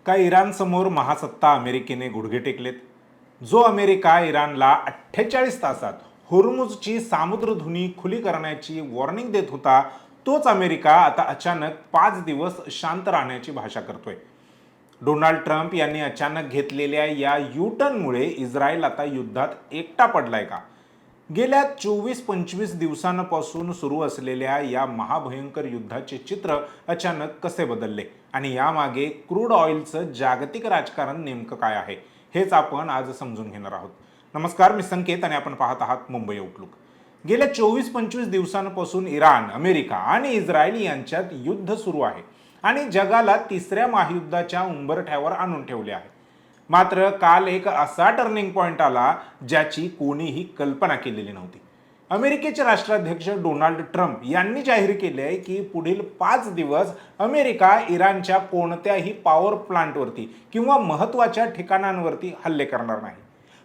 का इराणसमोर महासत्ता अमेरिकेने गुडघे टेकलेत? जो अमेरिका इराणला 48 तासात होर्मुझची सामुद्रधुनी खुली करण्याची वॉर्निंग देत होता, तोच अमेरिका आता अचानक 5 दिवस शांत राहण्याची भाषा करतोय. डोनाल्ड ट्रम्प यांनी अचानक घेतलेल्या या यू-टर्नमुळे इस्रायल आता युद्धात एकटा पडलाय का? गेल्या 24-25 दिवसांपासून सुरू असलेल्या या महाभयंकर युद्धाचे चित्र अचानक कसे बदलले आणि यामागे क्रूड ऑइलचं जागतिक राजकारण नेमकं काय आहे, हेच आपण आज समजून घेणार आहोत. नमस्कार, मी संकेत आणि आपण पाहत आहात मुंबई आउटलुक. गेल्या 24-25 दिवसांपासून इराण, अमेरिका आणि इस्रायल यांच्यात युद्ध सुरू आहे आणि जगाला तिसऱ्या महायुद्धाच्या उंबरठ्यावर आणून ठेवले आहे. मात्र काल एक असा टर्निंग पॉइंट आला ज्याची कोणीही कल्पना केलेली नव्हती. अमेरिकेचे राष्ट्राध्यक्ष डोनाल्ड ट्रम्प यांनी जाहीर केले आहे की पुढील 5 दिवस अमेरिका इराणच्या कोणत्याही पॉवर प्लांटवरती किंवा महत्त्वाच्या ठिकाणांवरती हल्ले करणार नाही.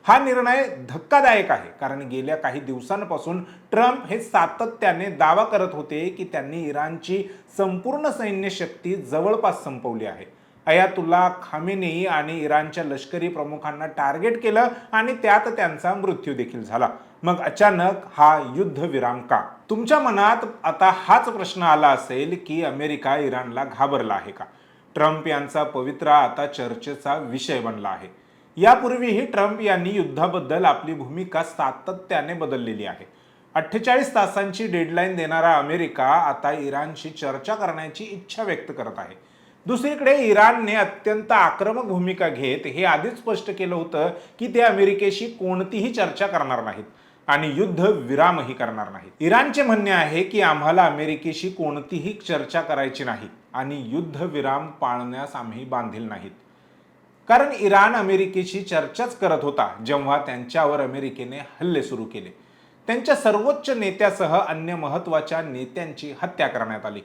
हा निर्णय धक्कादायक आहे, कारण गेल्या काही दिवसांपासून ट्रम्प हे सातत्याने दावा करत होते की त्यांनी इराणची संपूर्ण सैन्य शक्ती जवळपास संपवली आहे. अयातुल्ला खामेनेई आणि इराणच्या लष्करी प्रमुखांना टार्गेट केलं आणि त्यात त्यांचा मृत्यू देखील झाला. मग अचानक हा युद्धविराम का? तुमच्या मनात आता हाच प्रश्न आला असेल की अमेरिका इराणला घाबरला आहे का? ट्रम्प यांचा पवित्रा आता चर्चेचा विषय बनला आहे. यापूर्वीही ट्रम्प यांनी युद्धाबद्दल आपली भूमिका सातत्याने बदललेली आहे. 48 तासांची डेडलाईन देणारा अमेरिका आता इराणशी चर्चा करण्याची इच्छा व्यक्त करत आहे. दुसरीकडे इराणने अत्यंत आक्रमक भूमिका घेत हे आधीच स्पष्ट केलं होतं की ते अमेरिकेशी कोणतीही चर्चा करणार नाहीत आणि युद्ध विरामही करणार नाहीत. इराणचे म्हणणे आहे की आम्हाला अमेरिकेशी कोणतीही चर्चा करायची नाही आणि युद्ध विराम पाळण्यास आम्ही बांधील नाहीत. कारण इराण अमेरिकेशी चर्चाच करत होता जेव्हा त्यांच्यावर अमेरिकेने हल्ले सुरू केले. त्यांच्या सर्वोच्च नेत्यासह अन्य महत्त्वाच्या नेत्यांची हत्या करण्यात आली.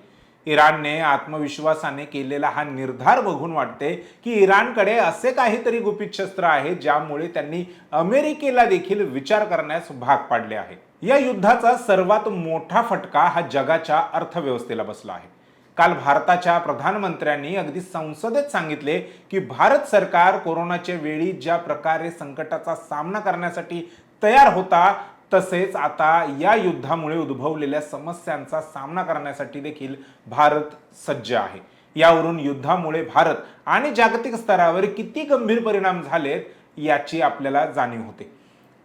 इराणने आत्मविश्वासाने केलेला हा निर्धार बघून वाटते की इराणकडे असे काहीतरी गुपित शस्त्र आहे ज्यामुळे त्यांनी अमेरिकेला देखील विचार करण्यास भाग पाडले आहे. या युद्धाचा सर्वात मोठा फटका हा जगाच्या अर्थव्यवस्थेला बसला आहे. काल भारताच्या प्रधानमंत्र्यांनी अगदी संसदेत सांगितले की भारत सरकार कोरोनाच्या वेळी ज्या प्रकारे संकटाचा सामना करण्यासाठी तयार होता, तसेच आता या युद्धामुळे उद्भवलेल्या समस्यांचा सामना करण्यासाठी देखील भारत सज्ज आहे. यावरून युद्धामुळे भारत आणि जागतिक स्तरावर किती गंभीर परिणाम झालेत याची आपल्याला जाणीव होते.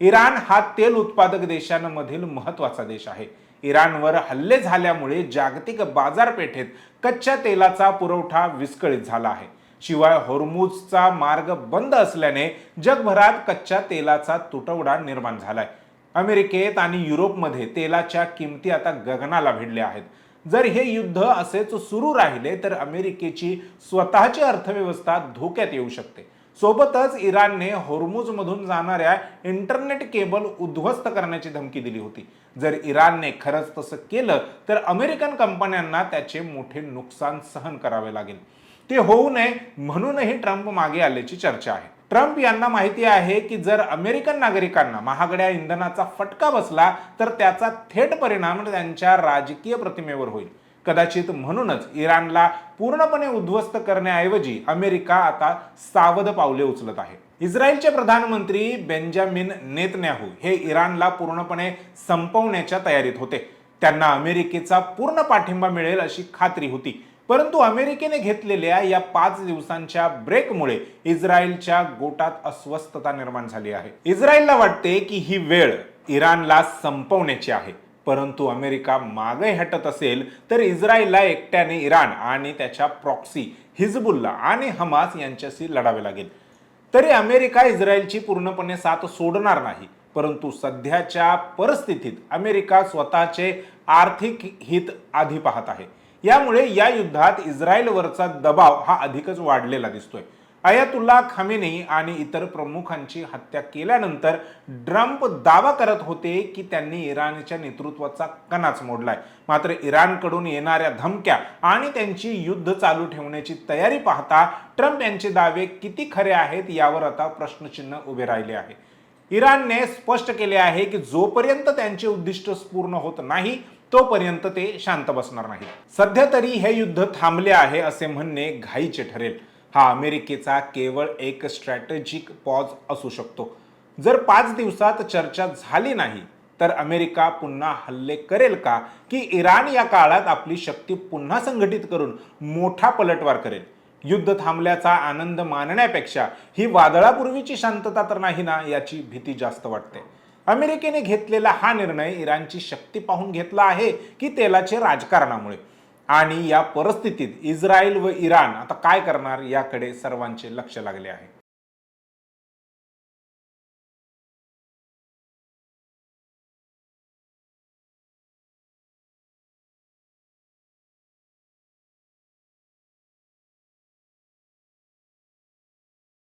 इराण हा तेल उत्पादक देशांमधील महत्त्वाचा देश आहे. इराणवर हल्ले झाल्यामुळे जागतिक बाजारपेठेत कच्च्या तेलाचा पुरवठा विस्कळीत झाला आहे. शिवाय होर्मुझचा मार्ग बंद असल्याने जगभरात कच्च्या तेलाचा तुटवडा निर्माण झालाय. अमेरिकेत आणि युरोपमध्ये तेलाच्या किमती आता गगनाला भिडल्या आहेत. जर हे युद्ध असेच सुरू राहिले तर अमेरिकेची स्वतःची अर्थव्यवस्था धोक्यात येऊ शकते. सोबतच इराणने होर्मुझमधून जाणाऱ्या इंटरनेट केबल उद्ध्वस्त करण्याची धमकी दिली होती. जर इराणने खरंच तसं केलं तर अमेरिकन कंपन्यांना त्याचे मोठे नुकसान सहन करावे लागेल. ते होऊ नये म्हणूनही ट्रम्प मागे आल्याची चर्चा आहे. ट्रम्प यांना माहिती आहे की जर अमेरिकन नागरिकांना महागड्या इंधनाचा फटका बसला तर त्याचा थेट परिणाम त्यांच्या राजकीय प्रतिमेवर होईल. कदाचित म्हणूनच इराणला पूर्णपणे उद्ध्वस्त करण्याऐवजी अमेरिका आता सावध पावले उचलत आहे. इस्रायलचे प्रधानमंत्री बेंजामिन नेतन्याहू हे इराणला पूर्णपणे संपवण्याच्या तयारीत होते. त्यांना अमेरिकेचा पूर्ण पाठिंबा मिळेल अशी खात्री होती. परंतु अमेरिकेने घेतलेल्या या 5 दिवसांच्या ब्रेकमुळे इस्रायलच्या गोटात अस्वस्थता निर्माण झाली आहे. इस्रायलला वाटते की ही वेळ इराणला संपवण्याची आहे, परंतु अमेरिका मागे हटत असेल तर इस्रायलला एकट्याने इराण आणि त्याच्या प्रॉक्सी हिजबुल्ला आणि हमास यांच्याशी लढावे लागेल. तरी अमेरिका इस्रायलची पूर्णपणे साथ सोडणार नाही, परंतु सध्याच्या परिस्थितीत अमेरिका स्वतःचे आर्थिक हित आधी पाहत आहे. यामुळे या युद्धात इस्रायलवरचा दबाव हा अधिकच वाढलेला दिसतोय. अयातुल्ला खामेनेई आणि इतर प्रमुखांची हत्या केल्यानंतर ट्रम्प दावा करत होते की त्यांनी इराणच्या नेतृत्वाचा कणाच मोडलाय. मात्र इराणकडून येणाऱ्या धमक्या आणि त्यांची युद्ध चालू ठेवण्याची तयारी पाहता ट्रम्प यांचे दावे किती खरे आहेत यावर आता प्रश्नचिन्ह उभे राहिले आहे. इराणने स्पष्ट केले आहे की जोपर्यंत त्यांचे उद्दिष्ट पूर्ण होत नाही तोपर्यंत ते शांत बसणार नाहीत. सध्या तरी हे युद्ध थांबले आहे असे म्हणणे घाईचे ठरेल. हा अमेरिकेचा केवळ एक स्ट्रॅटेजिक पॉज असू शकतो. जर 5 दिवसात चर्चा झाली नाही तर अमेरिका पुन्हा हल्ले करेल का, की इराण या काळात आपली शक्ती पुन्हा संघटित करून मोठा पलटवार करेल? युद्ध थांबल्याचा आनंद मानण्यापेक्षा ही वादळापूर्वीची शांतता तर नाही ना, याची भीती जास्त वाटते. अमेरिकेने घेतलेला हा निर्णय इराणची शक्ती पाहून घेतला आहे की तेलाचे राजकारणामुळे? आणि या परिस्थितीत इस्रायल व इराण आता काय करणार याकडे सर्वांचे लक्ष लागले आहे.